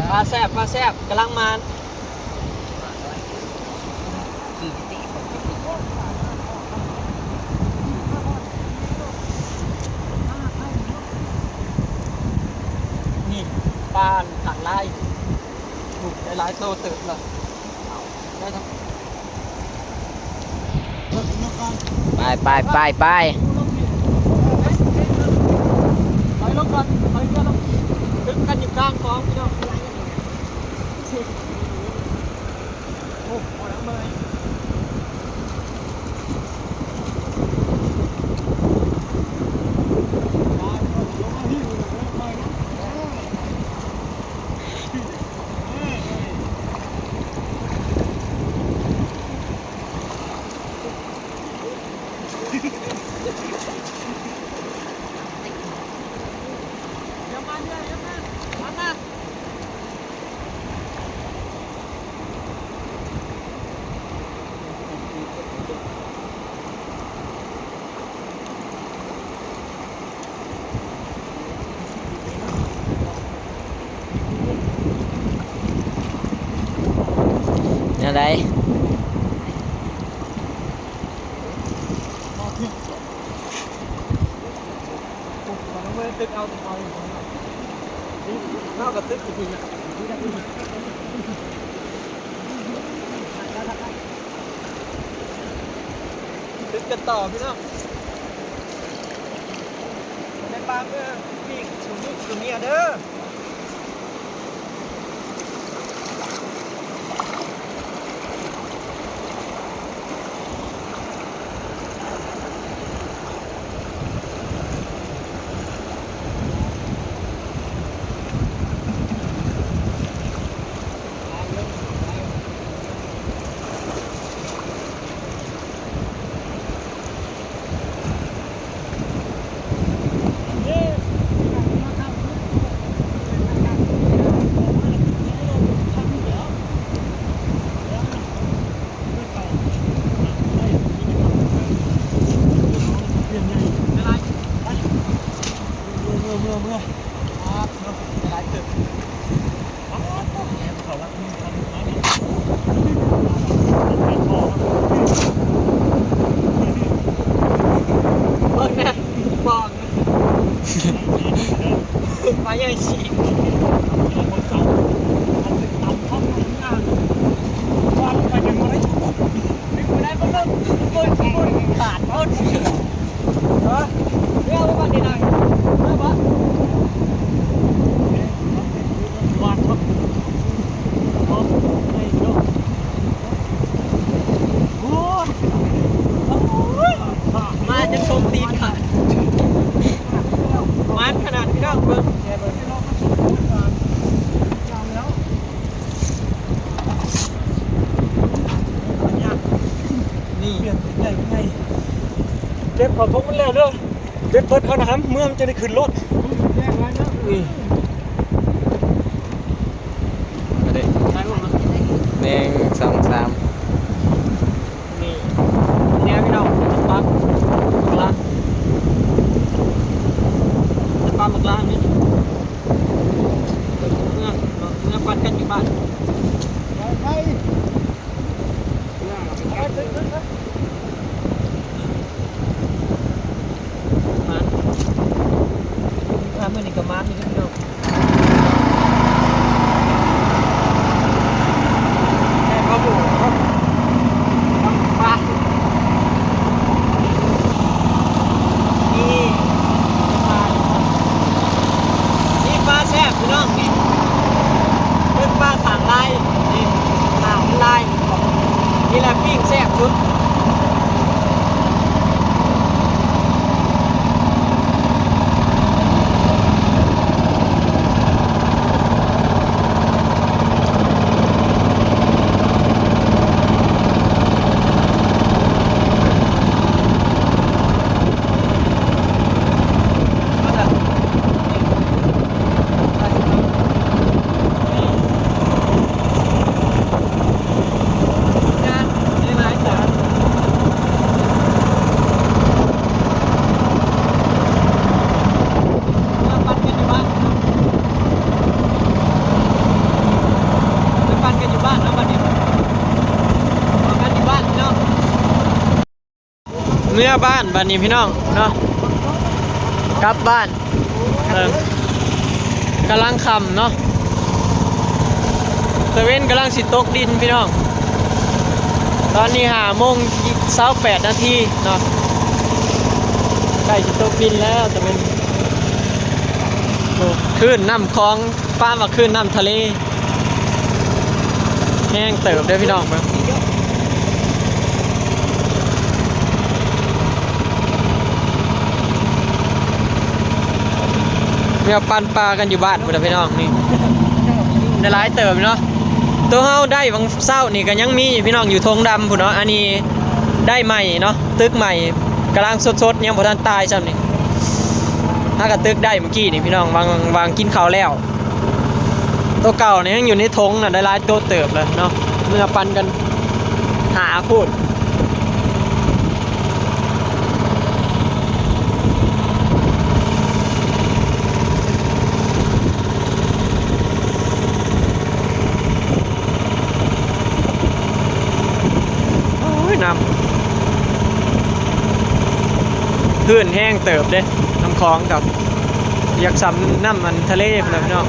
ปลาแซ่บกำลังมานี่ปลาถังไล่ถูกหลายโตตึกเลยได้ทั้งไปไปลงก่อนไปเรือลงตึกกันอยู่กลางคลองพี่น้องโอ้โหน้ำเลยอะไรตึกเอาตึกเอานอกกับตึกจริงๆอ่ะตึกกันต่อพี่น้องในปางเมื่อปีกสูงลูกสูงเมียเด้อปลาใหญ่ฉีกขาดต้นเออเรียกว่าดีหน่อยได้ปะวาดครับมาจะชมตีนขาดมันขนาดพี่น้องเบิ้งนี่เจ็บขอทุกมันแล้วเด้อเจ็บเพิ่นเอาน้ำเมื่อมันจะได้ขึ้นรถนี่มาดิใช่ผมนะ1 2 3นี่เนี่ยพี่น้องปั๊บกลางปั๊บกลางนี่เมื่อปัดกันอยู่บ้านมันมื่อนี้ก็มันนี่พี่น้องแค่ข้าวหมูครับปลานี่ปลาแซ่บพี่น้องนี่เป็นปลาถางลายนี่ถางลายนี่แหละปิ้งแซ่บชุดนี่หลายจาน มื่อบ้านบ้านนี้พี่น้องเนาะกลับบ้านกำลังค่ำเนาะตะเว้นกำลังสิตกดินพี่น้องตอนนี้5:28 นาทีเนาะใกล้สิตกดินแล้วตะเว้นคลื่นน้ำคลองป้ามาคลื่นน้ำทะเลแห้งเติบได้พี่น้องมั้งเมียปันปลากันอยู่บ้านพุ่นพี่น้องนี่ได้หลายเติบเนาะตัวเฮาได้บางเศร้านี่ก็ยังมีพี่น้องอยู่ทงดำพุ่นเนาะอันนี้ได้ใหม่เนาะตึกใหม่กำลังสดๆยังบ่ทันตายซ้ำนี่ถ้ากับตึกได้เมื่อกี้นี่พี่น้องวางกินข้าวแล้วตัวเก่าเนี่ยยังอยู่ในทงน่ะได้หลายตัวเติบเลยเนาะเมื่อปันกันหาพูดน้ำคลื่นแห้งเติบเด้น้ำคลองกับอยากซ้ำน้ำมันทะเลนะพี่น้อง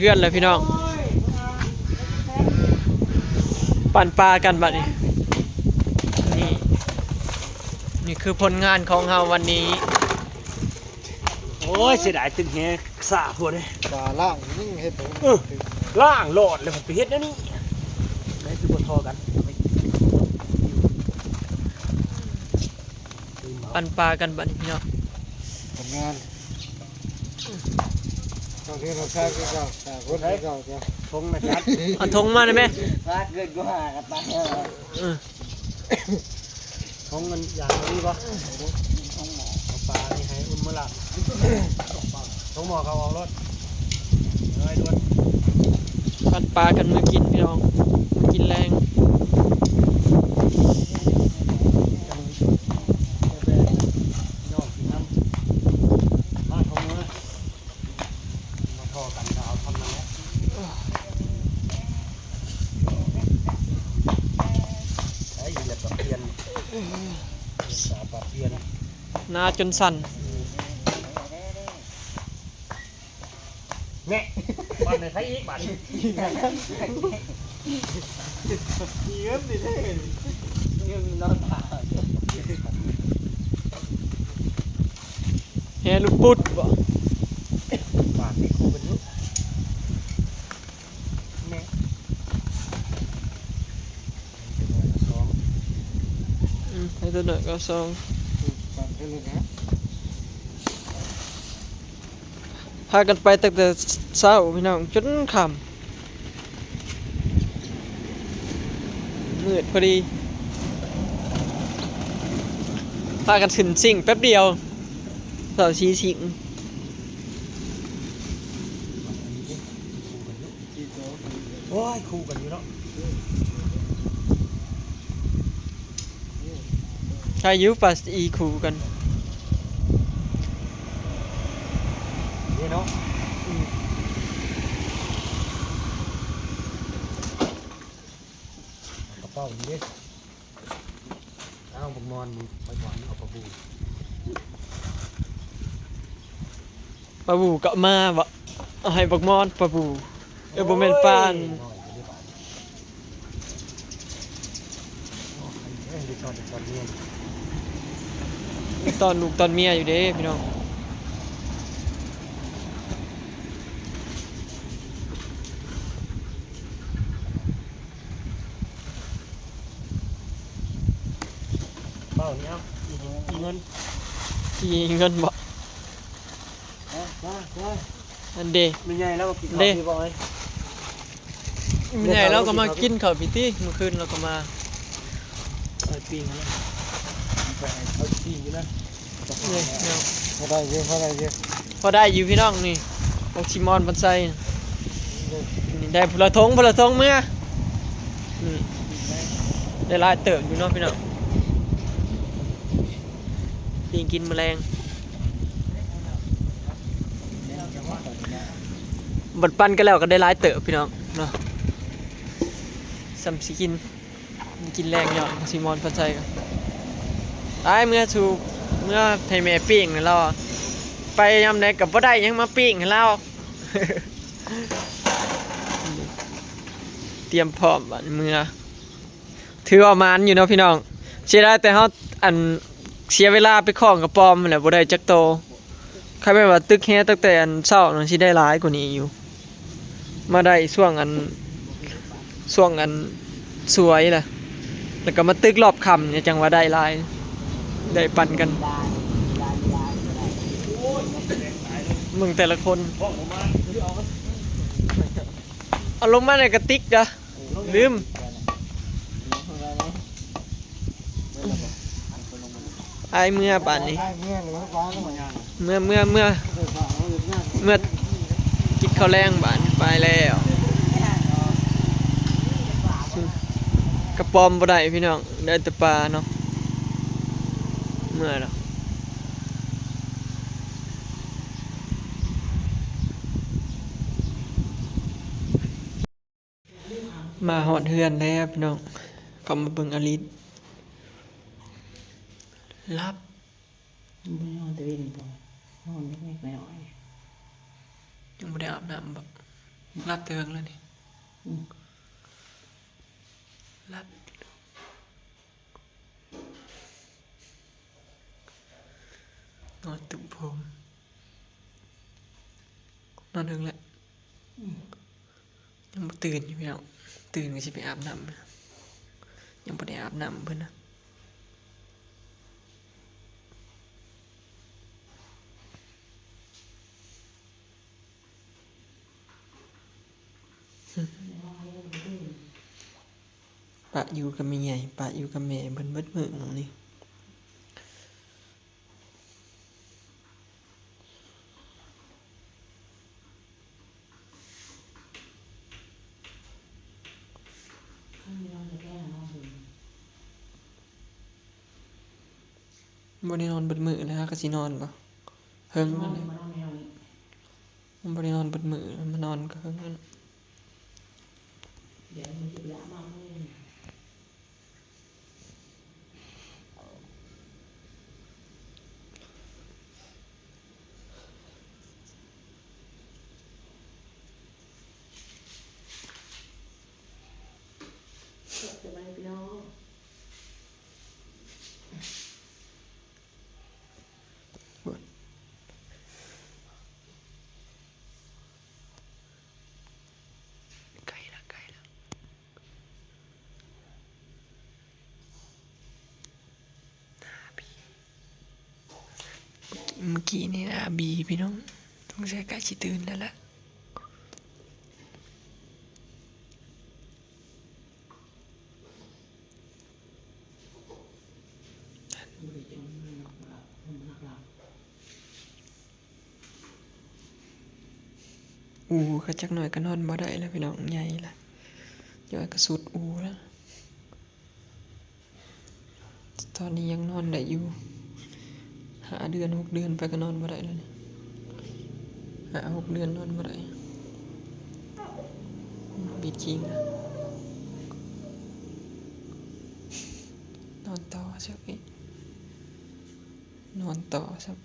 เทือนเลยพี่น้องปั่นปลากันบัดนี้นี่คือผลงานของเราวันนี้โอ้ยเสียดายตึงแฮสาพวกนี้ ปลาล่างยิ่งเฮ็ด ล่างโหลดเลยผมไปเฮ็ดนะนี่ได้คือบนทอกัน ปั่นปลากันบัดนี้พี่น้องผลงานตอนที่เราใช้ก็แต่คนที่เก่าจะ ทงนะครับ เอาทงมาได้ไหม ปลาเกิดกูหากันตาย ทงเงินอย่างนี้ปะเอาปลานี่ให้อุ่นเมื่อไหร่ทงหมอเขาเอารถเฮ้ยด่วน ปั่นปลากันมากินพี่น้องกินแรงนอกกินน้ำมาทงเลยมาทอกันจะเอาทำนั่นแหละไอ้ยีเหล็กปะเพียนสาปะเพียน หน้าจนสั่น แม่บ้านไหนใครอีกบ้านเงินดิเท่เงินนอนผ่า แฮลูกปุดบ่ บ้านนี่ครูเป็นยุแม่สอง ให้ตัวหน่อยก็ซอง ปั่นให้เลยนะ พากันไปตั้งแต่เช้าพี่น้องจนค่ำมืดพอดีพากันขึ้นสิ่งแป๊บเดียวเสาชีสิง โอ้ยครูกันอยู่เนาะ ชายุปัสอีคูกัน นี่เนาะกระเป๋าดีเด้เอาผมนอนมึงไปก่อนเอาปลาบู ปลาบูก็มาบ่เอาให้บักมอนปลาบูบ่แม่นปาน ตอนลูกตอนเมียอยู่เด้พี่น้อง เป้าเนี้ยอีเงิน ที่เงินบ่อันเด ไม่ใหญ่แล้วกินข้าวที่บ่อย ไม่ใหญ่เราก็มากินข้าวพิธีเมื่อคืนเราก็มา ไอ้ปิ้งแล้ว เอาตีอยู่นะ นี่เนาะ พอได้เยอะพอได้เยอะ พอได้อยู่พี่น้องนี่โอชิมอนบันไซนี่ได้พลทงเมื่อนี่ได้หลายเติบอยู่เนาะพี่น้องปิงกินแมลงบัดปั้นกันแล้วก็ได้หลายเติบพี่น้องเนาะซัมสิกินแรงเนาะซิมอนบันไซกันไอ้เมื่อถูกเมื่อให้แม่ปิ้งให้เราไปยำไหนกับบ่ได้ยังมาปิ้งให้เรา เตรียมพร้อมบัดเมื่อถือว่ามันอยู่เนาะพี่น้องเสียดายแต่เฮาอันเสียเวลาไปคล้องกับปอมนั่นแหละบ่ได้จักโตใครแม่นว่าตึกแฮตั้งแต่อันเช้านั่นสิได้หลายกว่านี้อยู่มาได้ช่วงอันสวยล่ะแล้วก็มาตึกรอบค่ำเนี่ยจังว่าได้หลายได้ปั่นกันมึงแต่ละคนเอาลงมาในกระติกจ้ะลืมไอ้เมื่อป่านนี้ ได้เมื่อหรือว่าบ้านก็เหมือนกัน เมื่อ เดี๋ยวฝากเขาอยู่นั่น เมื่อกินข้าวแรงบ้านไปแล้วกระปอมบ่ได้พี่น้องได้แต่ปลาเนาะเมื่อแล้วมาหอดเฮือนแล้วพี่น้องก็มาเบิ่งอลิสรับ ไม่นอนตะวินบ่นอนไม่ไม่น้อย ยังไม่ได้อาบน้ำแบบรับเติงแล้วนี่รับนอนตุ่มผมนอนถึงแล้วยังไม่ตื่นอยู่พี่น้องตื่นก็จะไปอาบน้ำยังไม่ได้อาบน้ำเพื่อนนะปะอยู่กับแม่ใหญ่ปะอยู่กับแม่เบิ่นเบิดมื้อหมองนี่บ่ได้นอนเบิดมื้อเลยฮะก็สินอนบ่เฮิงนั่นเลยมันบ่ได้นอนเบิดมื้อมานอนก็เฮิงนั่นไกลละเมื่อกี้นี่นะบีพี่น้องต้องใช้ใกล้สิตื่นแล้วล่ะก็จักหน่อยก็นอนบ่ได้แล้วพี่น้องใหญ่ละย่อยก็สุดแล้วตอนนี้ยังนอนได้อยู่5 เดือน6 เดือนไปก็นอนบ่ได้แล้วนี่5 6 เดือนนอนบ่ได้บีจริงนะนอนต่อสักอีกนอนต่อสัก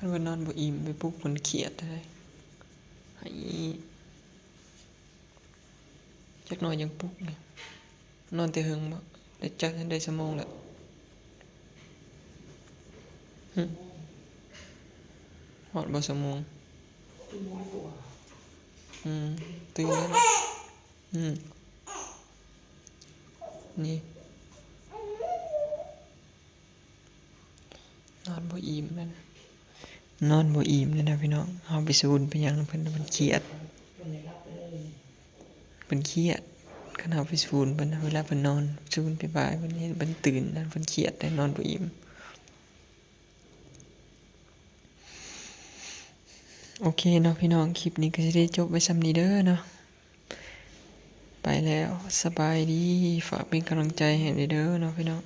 คันว่านอนบ่อิ่มไปปลุกมันเครียดได้ให้จักหน่อยยังปลุกนี่นอนแต่เฮิงบ่ได้จักได้ชั่วโมงแล้วฮอดบ่ชั่วโมงตื่นแล้วนะนี่ อนบ่อิ่มนั่นนอนบ่อิ่มเลยนะพี่น้องเฮาไปซูนไปหยังเพิ่นเครียดเพิ่นเครียดคันเฮาไปซูนเพิ่นน่ะเวลาเพิ่นนอนซูนไปบ่ายเพิ่นเห็นเพิ่นตื่นนั่นเพิ่นเครียดได้นอนบ่อิ่มโอเคเนาะพี่น้องคลิปนี้ก็สิได้จบไว้ส่ำนี้เด้อเนาะไปแล้วสบายดีฝากเป็นกำลังใจให้เด้อเนาะพี่น้อง